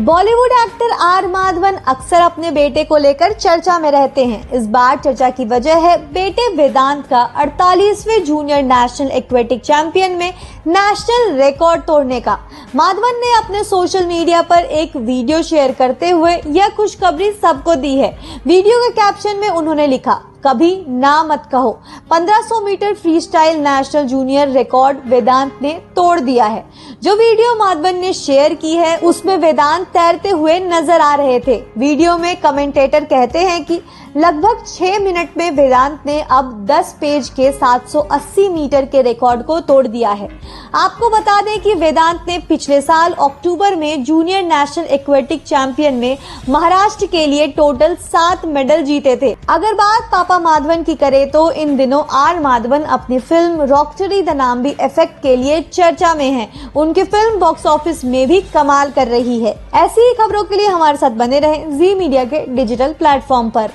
Bollywood actor are Madhavan अक्सर अपने बेटे को लेकर चर्चा में रहते हैं। इस बार चर्चा की वजह है बेटे वेदांत का 48वें जूनियर नेशनल एक्वेटिक चैंपियन में नेशनल रिकॉर्ड तोड़ने का। माधवन ने अपने सोशल मीडिया पर एक वीडियो शेयर करते हुए यह खुशखबरी सबको दी है। वीडियो के कैप्शन में उन्होंने लिखा, कभी ना मत कहो, 1500 metre freestyle national junior record Vedant ने तोड़ दिया है। जो वीडियो माधवन ने शेयर की है उसमें वेदांत तैरते हुए नजर आ रहे थे। वीडियो में कमेंटेटर कहते हैं कि लगभग 6 मिनट में वेदांत ने अब 10 पेज के 780 मीटर के रिकॉर्ड को तोड़ दिया है। आपको बता दें कि वेदांत ने पिछले साल अक्टूबर में जूनियर नेशनल एक्वेटिक चैंपियन में महाराष्ट्र के लिए टोटल 7 मेडल जीते थे। अगर बात पापा माधवन की करें तो इन दिनों आर माधवन अपनी film rocketry the Nambi effect के लिए चर्चा में हैं। उनकी फिल्म बॉक्स ऑफिस में भी कमाल कर रही है। ऐसी ही खबरों के लिए हमारे साथ बने रहें जी मीडिया के डिजिटल प्लेटफॉर्म पर।